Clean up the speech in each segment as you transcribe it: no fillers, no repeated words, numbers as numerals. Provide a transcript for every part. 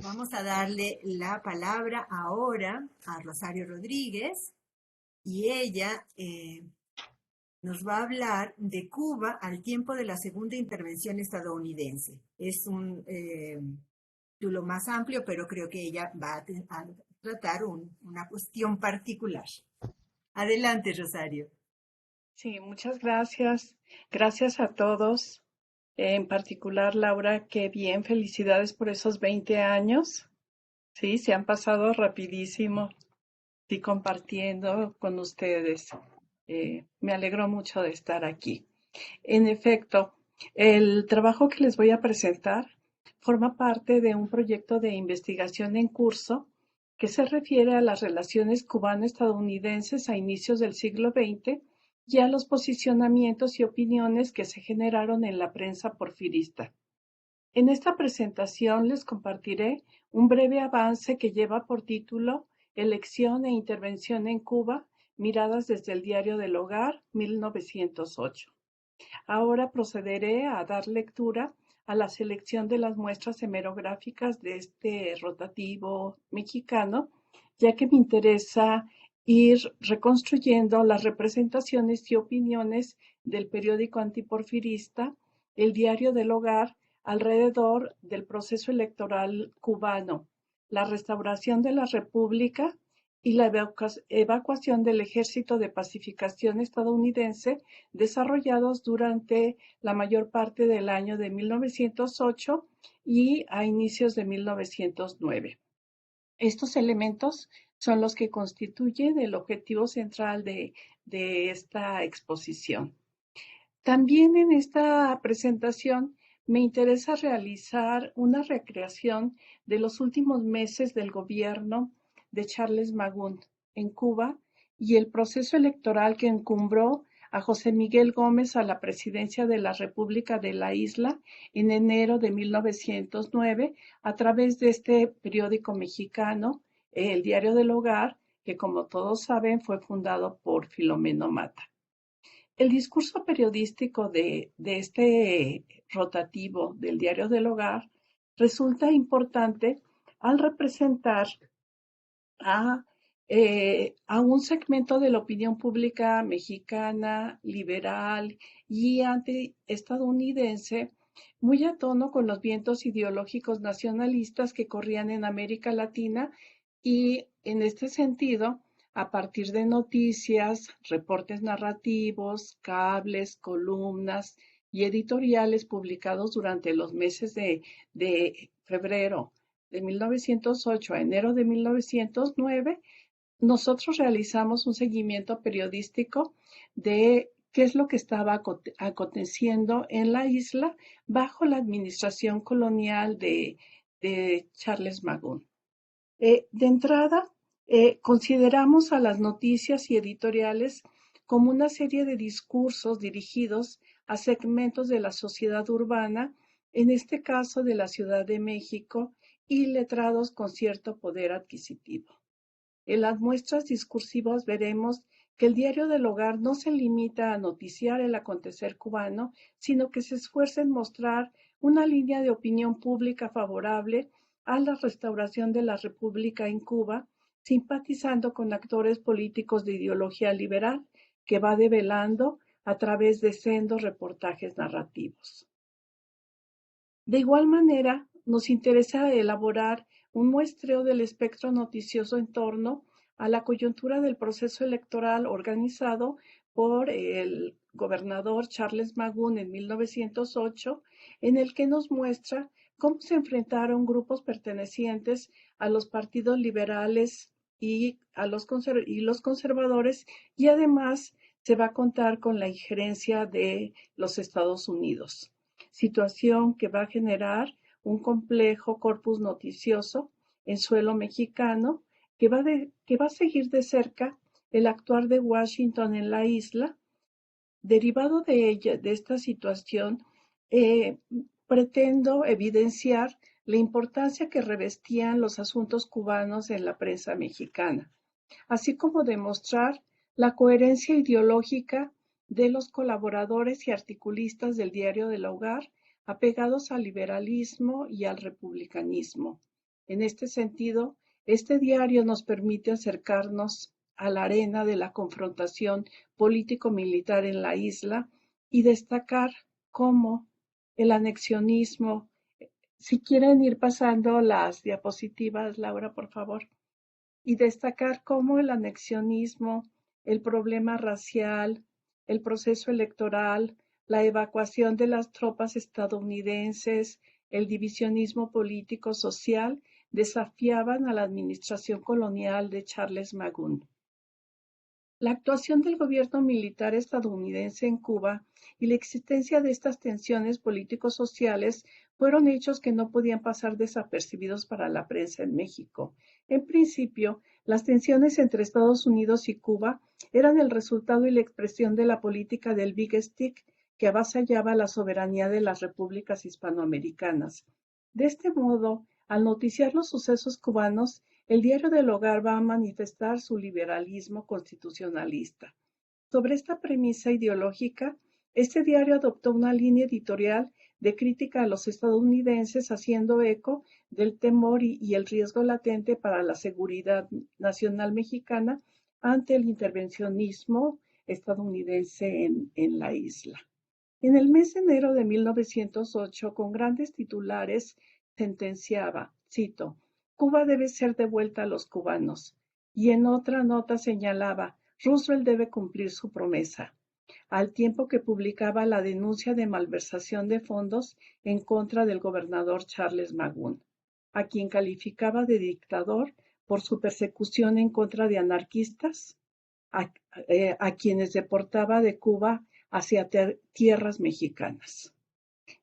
Vamos a darle la palabra ahora a Rosario Rodríguez y ella nos va a hablar de Cuba al tiempo de la segunda intervención estadounidense. Es un título más amplio, pero creo que ella va a tratar una cuestión particular. Adelante, Rosario. Sí, muchas gracias. Gracias a todos. En particular, Laura, qué bien, felicidades por esos 20 años. Sí, se han pasado rapidísimo. Sí, compartiendo con ustedes. Me alegro mucho de estar aquí. En efecto, el trabajo que les voy a presentar forma parte de un proyecto de investigación en curso que se refiere a las relaciones cubano-estadounidenses a inicios del siglo XX y a los posicionamientos y opiniones que se generaron en la prensa porfirista. En esta presentación les compartiré un breve avance que lleva por título Elección e intervención en Cuba, miradas desde el Diario del Hogar, 1908. Ahora procederé a dar lectura a la selección de las muestras hemerográficas de este rotativo mexicano, ya que me interesa ir reconstruyendo las representaciones y opiniones del periódico antiporfirista, el Diario del Hogar, alrededor del proceso electoral cubano, la restauración de la República y la evacuación del Ejército de Pacificación estadounidense desarrollados durante la mayor parte del año de 1908 y a inicios de 1909. Estos elementos son los que constituyen el objetivo central de esta exposición. También en esta presentación me interesa realizar una recreación de los últimos meses del gobierno de Charles Magún en Cuba y el proceso electoral que encumbró a José Miguel Gómez a la presidencia de la República de la Isla en enero de 1909 a través de este periódico mexicano, el Diario del Hogar, que como todos saben fue fundado por Filomeno Mata. El discurso periodístico de este rotativo del Diario del Hogar resulta importante al representar a, a un segmento de la opinión pública mexicana, liberal y antiestadounidense, muy a tono con los vientos ideológicos nacionalistas que corrían en América Latina y, en este sentido, a partir de noticias, reportes narrativos, cables, columnas y editoriales publicados durante los meses de febrero de 1908 a enero de 1909, nosotros realizamos un seguimiento periodístico de qué es lo que estaba aconteciendo en la isla bajo la administración colonial de Charles Magún. De entrada, consideramos a las noticias y editoriales como una serie de discursos dirigidos a segmentos de la sociedad urbana, en este caso de la Ciudad de México, y letrados con cierto poder adquisitivo. En las muestras discursivas veremos que el Diario del Hogar no se limita a noticiar el acontecer cubano, sino que se esfuerza en mostrar una línea de opinión pública favorable a la restauración de la República en Cuba, simpatizando con actores políticos de ideología liberal, que va develando a través de sendos reportajes narrativos. De igual manera, nos interesa elaborar un muestreo del espectro noticioso en torno a la coyuntura del proceso electoral organizado por el gobernador Charles Magún en 1908, en el que nos muestra cómo se enfrentaron grupos pertenecientes a los partidos liberales y los conservadores, y además se va a contar con la injerencia de los Estados Unidos, situación que va a generar un complejo corpus noticioso en suelo mexicano que va a seguir de cerca el actuar de Washington en la isla. Derivado de esta situación, eh, pretendo evidenciar la importancia que revestían los asuntos cubanos en la prensa mexicana, así como demostrar la coherencia ideológica de los colaboradores y articulistas del Diario del Hogar, apegados al liberalismo y al republicanismo, En este sentido, este diario nos permite acercarnos a la arena de la confrontación político-militar en la isla y destacar cómo el anexionismo, si quieren ir pasando las diapositivas, Laura, por favor, y destacar cómo el anexionismo, el problema racial, el proceso electoral, la evacuación de las tropas estadounidenses, el divisionismo político-social desafiaban a la administración colonial de Charles Magun. La actuación del gobierno militar estadounidense en Cuba y la existencia de estas tensiones político-sociales fueron hechos que no podían pasar desapercibidos para la prensa en México. En principio, las tensiones entre Estados Unidos y Cuba eran el resultado y la expresión de la política del Big Stick que avasallaba la soberanía de las repúblicas hispanoamericanas. De este modo, al noticiar los sucesos cubanos, el Diario del Hogar va a manifestar su liberalismo constitucionalista. Sobre esta premisa ideológica, este diario adoptó una línea editorial de crítica a los estadounidenses, haciendo eco del temor y el riesgo latente para la seguridad nacional mexicana ante el intervencionismo estadounidense en la isla. En el mes de enero de 1908, con grandes titulares, sentenciaba, cito, Cuba debe ser devuelta a los cubanos. Y en otra nota señalaba, Roosevelt debe cumplir su promesa, al tiempo que publicaba la denuncia de malversación de fondos en contra del gobernador Charles Magun, a quien calificaba de dictador por su persecución en contra de anarquistas, a quienes deportaba de Cuba hacia tierras mexicanas.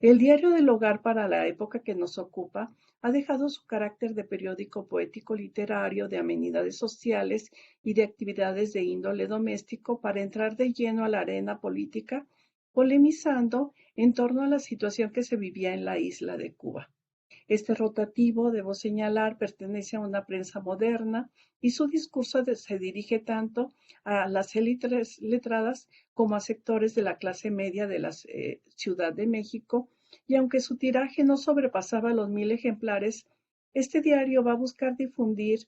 El Diario del Hogar para la época que nos ocupa ha dejado su carácter de periódico poético literario, de amenidades sociales y de actividades de índole doméstico para entrar de lleno a la arena política, polemizando en torno a la situación que se vivía en la isla de Cuba. Este rotativo, debo señalar, pertenece a una prensa moderna y su discurso se dirige tanto a las élites letradas como a sectores de la clase media de la Ciudad de México, y aunque su tiraje no sobrepasaba los 1000 ejemplares, este diario va a buscar difundir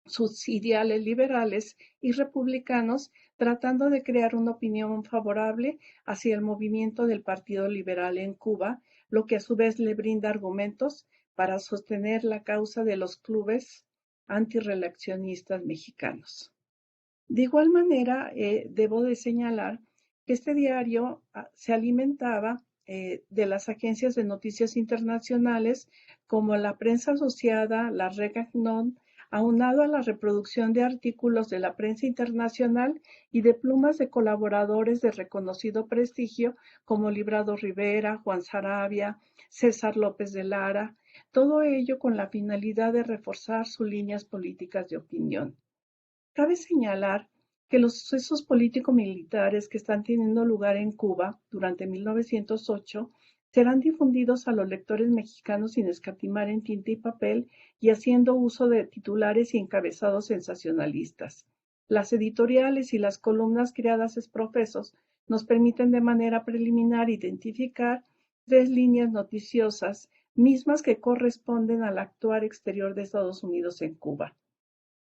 sus ideales liberales y republicanos, tratando de crear una opinión favorable hacia el movimiento del Partido Liberal en Cuba, lo que a su vez le brinda argumentos para sostener la causa de los clubes antirreeleccionistas mexicanos. De igual manera, debo de señalar que este diario se alimentaba de las agencias de noticias internacionales como la Prensa Asociada, la Regagnon, aunado a la reproducción de artículos de la prensa internacional y de plumas de colaboradores de reconocido prestigio como Librado Rivera, Juan Sarabia, César López de Lara, todo ello con la finalidad de reforzar sus líneas políticas de opinión. Cabe señalar que los sucesos político-militares que están teniendo lugar en Cuba durante 1908 serán difundidos a los lectores mexicanos sin escatimar en tinta y papel y haciendo uso de titulares y encabezados sensacionalistas. Las editoriales y las columnas creadas ex profeso nos permiten de manera preliminar identificar 3 líneas noticiosas, mismas que corresponden al actuar exterior de Estados Unidos en Cuba,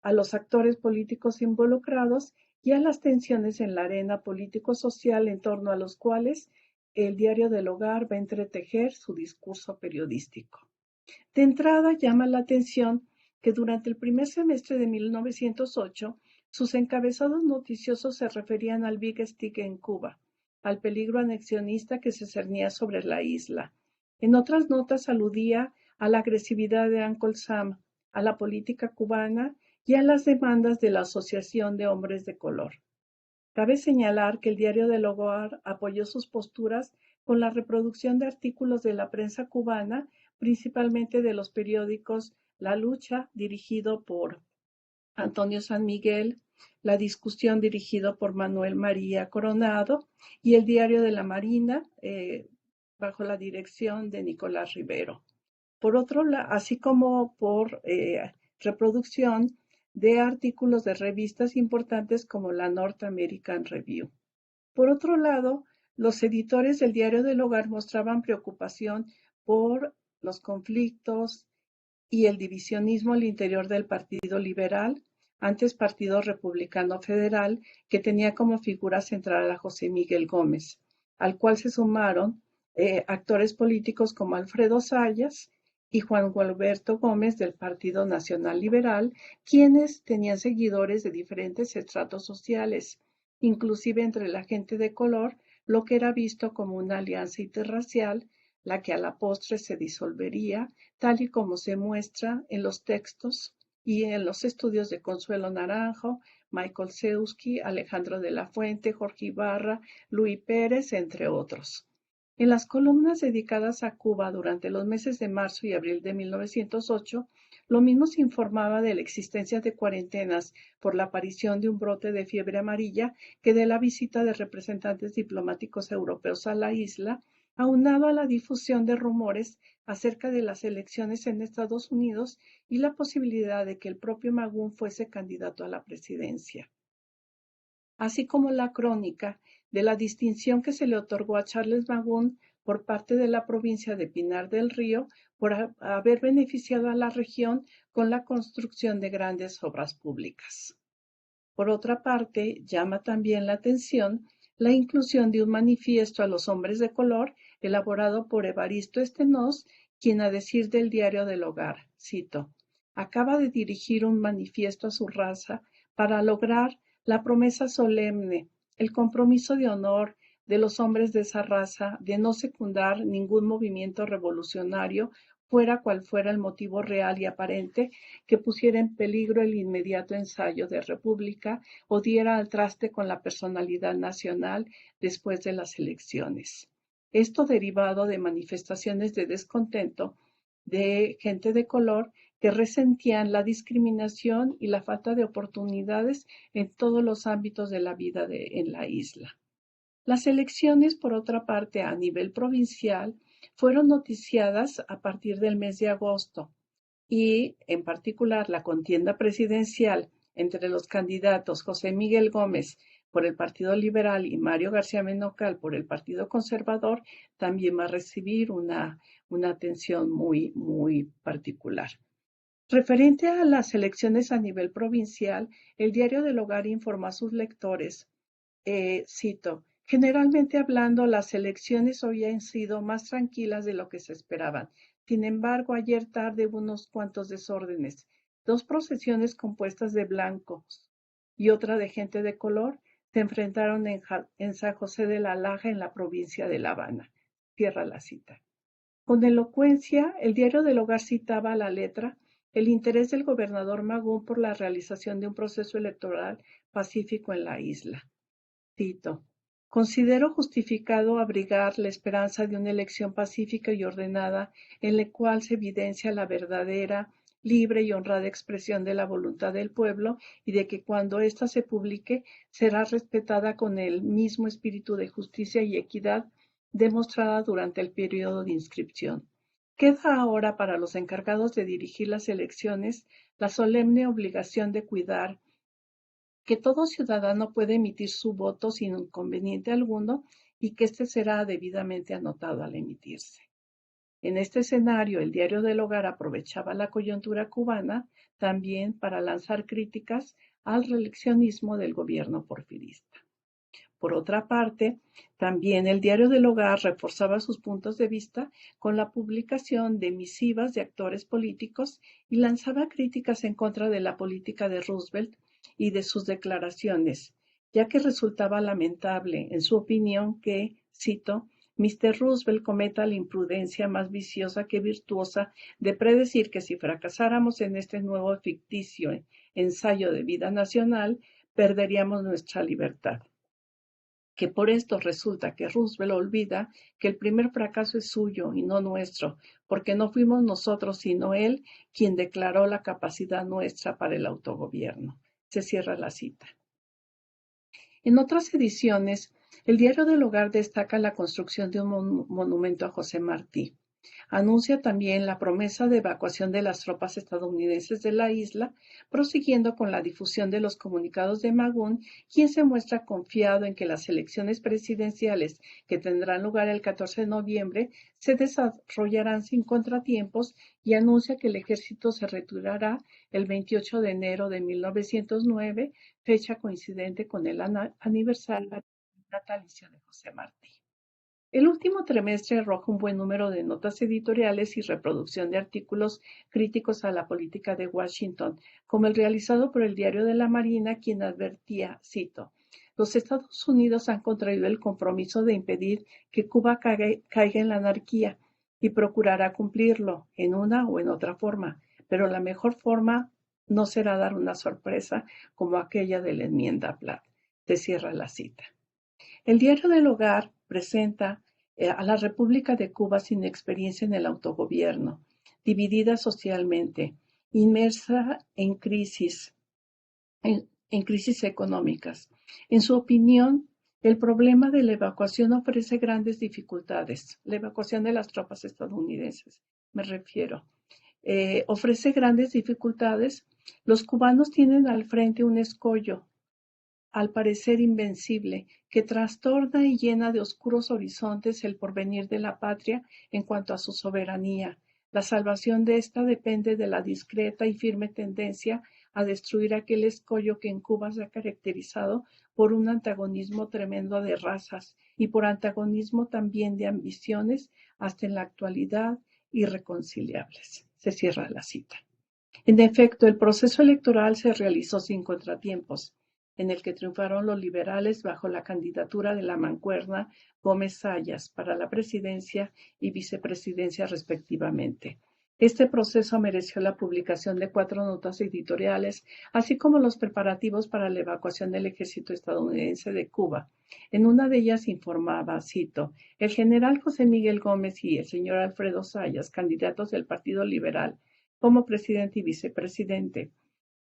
a los actores políticos involucrados y a las tensiones en la arena político-social en torno a los cuales el Diario del Hogar va a entretejer su discurso periodístico. De entrada, llama la atención que durante el primer semestre de 1908, sus encabezados noticiosos se referían al Big Stick en Cuba, al peligro anexionista que se cernía sobre la isla. En otras notas aludía a la agresividad de Uncle Sam, a la política cubana y a las demandas de la Asociación de Hombres de Color. Cabe señalar que el Diario del Hogar apoyó sus posturas con la reproducción de artículos de la prensa cubana, principalmente de los periódicos La Lucha, dirigido por Antonio San Miguel, La Discusión, dirigido por Manuel María Coronado, y el Diario de la Marina, bajo la dirección de Nicolás Rivero. Por otro lado, así como por reproducción de artículos de revistas importantes como la North American Review. Por otro lado, los editores del Diario del Hogar mostraban preocupación por los conflictos y el divisionismo al interior del Partido Liberal, antes Partido Republicano Federal, que tenía como figura central a José Miguel Gómez, al cual se sumaron actores políticos como Alfredo Zayas y Juan Gualberto Gómez del Partido Nacional Liberal, quienes tenían seguidores de diferentes estratos sociales, inclusive entre la gente de color, lo que era visto como una alianza interracial, la que a la postre se disolvería, tal y como se muestra en los textos y en los estudios de Consuelo Naranjo, Michael Seuski, Alejandro de la Fuente, Jorge Ibarra, Luis Pérez, entre otros. En las columnas dedicadas a Cuba durante los meses de marzo y abril de 1908, lo mismo se informaba de la existencia de cuarentenas por la aparición de un brote de fiebre amarilla que de la visita de representantes diplomáticos europeos a la isla, aunado a la difusión de rumores acerca de las elecciones en Estados Unidos y la posibilidad de que el propio Magún fuese candidato a la presidencia, así como la crónica de la distinción que se le otorgó a Charles Magún por parte de la provincia de Pinar del Río por haber beneficiado a la región con la construcción de grandes obras públicas. Por otra parte, llama también la atención la inclusión de un manifiesto a los hombres de color elaborado por Evaristo Estenós, quien a decir del Diario del Hogar, cito, acaba de dirigir un manifiesto a su raza para lograr la promesa solemne, el compromiso de honor de los hombres de esa raza de no secundar ningún movimiento revolucionario, fuera cual fuera el motivo real y aparente que pusiera en peligro el inmediato ensayo de república o diera al traste con la personalidad nacional después de las elecciones. Esto derivado de manifestaciones de descontento de gente de color que resentían la discriminación y la falta de oportunidades en todos los ámbitos de la vida en la isla. Las elecciones, por otra parte, a nivel provincial, fueron noticiadas a partir del mes de agosto y, en particular, la contienda presidencial entre los candidatos José Miguel Gómez por el Partido Liberal y Mario García Menocal por el Partido Conservador, también va a recibir una atención muy, muy particular. Referente a las elecciones a nivel provincial, el Diario del Hogar informó a sus lectores, cito, generalmente hablando, las elecciones hoy han sido más tranquilas de lo que se esperaban. Sin embargo, ayer tarde hubo unos cuantos desórdenes. 2 procesiones compuestas de blancos y otra de gente de color se enfrentaron en San José de la Laja, en la provincia de La Habana. Cierra la cita. Con elocuencia, el Diario del Hogar citaba a la letra el interés del gobernador Magún por la realización de un proceso electoral pacífico en la isla. Cito, considero justificado abrigar la esperanza de una elección pacífica y ordenada en la cual se evidencia la verdadera, libre y honrada expresión de la voluntad del pueblo y de que cuando ésta se publique será respetada con el mismo espíritu de justicia y equidad demostrada durante el periodo de inscripción. Queda ahora para los encargados de dirigir las elecciones la solemne obligación de cuidar que todo ciudadano puede emitir su voto sin inconveniente alguno y que éste será debidamente anotado al emitirse. En este escenario, el Diario del Hogar aprovechaba la coyuntura cubana también para lanzar críticas al reeleccionismo del gobierno porfirista. Por otra parte, también el Diario del Hogar reforzaba sus puntos de vista con la publicación de misivas de actores políticos y lanzaba críticas en contra de la política de Roosevelt y de sus declaraciones, ya que resultaba lamentable, en su opinión, que, cito, Mr. Roosevelt cometa la imprudencia más viciosa que virtuosa de predecir que si fracasáramos en este nuevo ficticio ensayo de vida nacional, perderíamos nuestra libertad. Que por esto resulta que Roosevelt olvida que el primer fracaso es suyo y no nuestro, porque no fuimos nosotros sino él quien declaró la capacidad nuestra para el autogobierno. Se cierra la cita. En otras ediciones, el Diario del Hogar destaca la construcción de un monumento a José Martí. Anuncia también la promesa de evacuación de las tropas estadounidenses de la isla, prosiguiendo con la difusión de los comunicados de Magún, quien se muestra confiado en que las elecciones presidenciales que tendrán lugar el 14 de noviembre se desarrollarán sin contratiempos y anuncia que el ejército se retirará el 28 de enero de 1909, fecha coincidente con el aniversario natalicio de José Martí. El último trimestre arroja un buen número de notas editoriales y reproducción de artículos críticos a la política de Washington, como el realizado por el Diario de la Marina, quien advertía, cito, los Estados Unidos han contraído el compromiso de impedir que Cuba caiga en la anarquía y procurará cumplirlo en una o en otra forma, pero la mejor forma no será dar una sorpresa como aquella de la enmienda Platt. Se cierra la cita. El Diario del Hogar presenta a la República de Cuba sin experiencia en el autogobierno, dividida socialmente, inmersa en crisis económicas. En su opinión, el problema de la evacuación ofrece grandes dificultades. La evacuación de las tropas estadounidenses, me refiero. Ofrece grandes dificultades. Los cubanos tienen al frente un escollo, al parecer invencible, que trastorna y llena de oscuros horizontes el porvenir de la patria en cuanto a su soberanía. La salvación de esta depende de la discreta y firme tendencia a destruir aquel escollo que en Cuba se ha caracterizado por un antagonismo tremendo de razas y por antagonismo también de ambiciones hasta en la actualidad irreconciliables. Se cierra la cita. En efecto, el proceso electoral se realizó sin contratiempos, en el que triunfaron los liberales bajo la candidatura de la mancuerna Gómez-Zayas para la presidencia y vicepresidencia respectivamente. Este proceso mereció la publicación de 4 notas editoriales, así como los preparativos para la evacuación del ejército estadounidense de Cuba. En una de ellas informaba, cito, el general José Miguel Gómez y el señor Alfredo Zayas, candidatos del Partido Liberal, como presidente y vicepresidente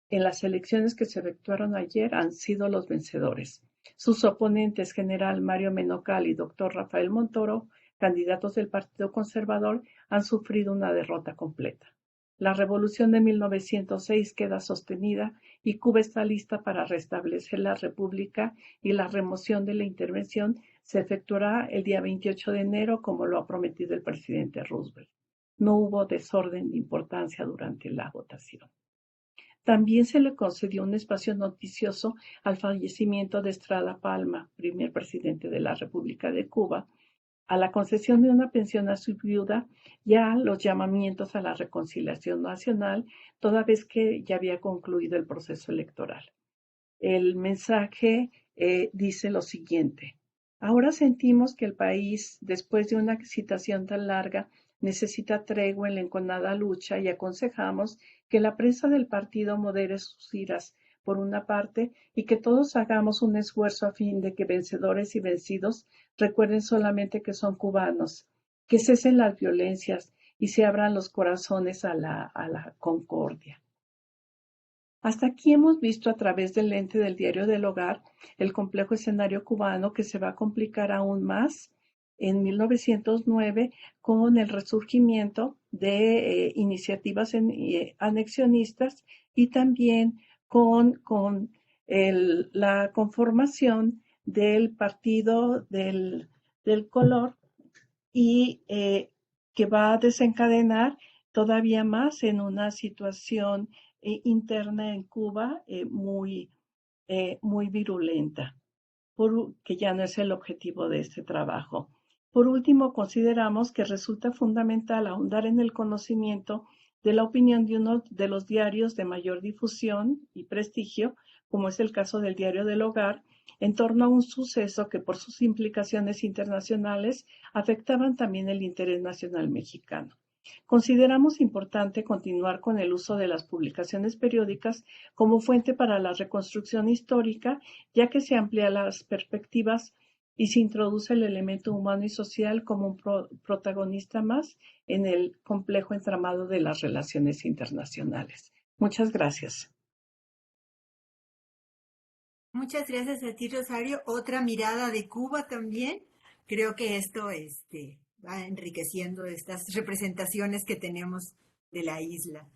en las elecciones que se efectuaron ayer han sido los vencedores. Sus oponentes, general Mario Menocal y doctor Rafael Montoro, candidatos del Partido Conservador, han sufrido una derrota completa. La revolución de 1906 queda sostenida y Cuba está lista para restablecer la república y la remoción de la intervención se efectuará el día 28 de enero como lo ha prometido el presidente Roosevelt. No hubo desorden de importancia durante la votación. También se le concedió un espacio noticioso al fallecimiento de Estrada Palma, primer presidente de la República de Cuba, a la concesión de una pensión a su viuda y a los llamamientos a la reconciliación nacional, toda vez que ya había concluido el proceso electoral. El mensaje dice lo siguiente. Ahora sentimos que el país, después de una excitación tan larga, necesita tregua en la enconada lucha y aconsejamos que la prensa del partido modere sus iras, por una parte, y que todos hagamos un esfuerzo a fin de que vencedores y vencidos recuerden solamente que son cubanos, que cesen las violencias y se abran los corazones a la concordia. Hasta aquí hemos visto a través del lente del Diario del Hogar el complejo escenario cubano que se va a complicar aún más en 1909 con el resurgimiento de iniciativas anexionistas y también con la conformación del Partido del Color y que va a desencadenar todavía más en una situación interna en Cuba muy virulenta, que ya no es el objetivo de este trabajo. Por último, consideramos que resulta fundamental ahondar en el conocimiento de la opinión de uno de los diarios de mayor difusión y prestigio, como es el caso del Diario del Hogar, en torno a un suceso que por sus implicaciones internacionales afectaban también el interés nacional mexicano. Consideramos importante continuar con el uso de las publicaciones periódicas como fuente para la reconstrucción histórica, ya que se amplían las perspectivas y se introduce el elemento humano y social como un protagonista más en el complejo entramado de las relaciones internacionales. Muchas gracias. Muchas gracias a ti, Rosario. Otra mirada de Cuba también. Creo que esto va enriqueciendo estas representaciones que tenemos de la isla.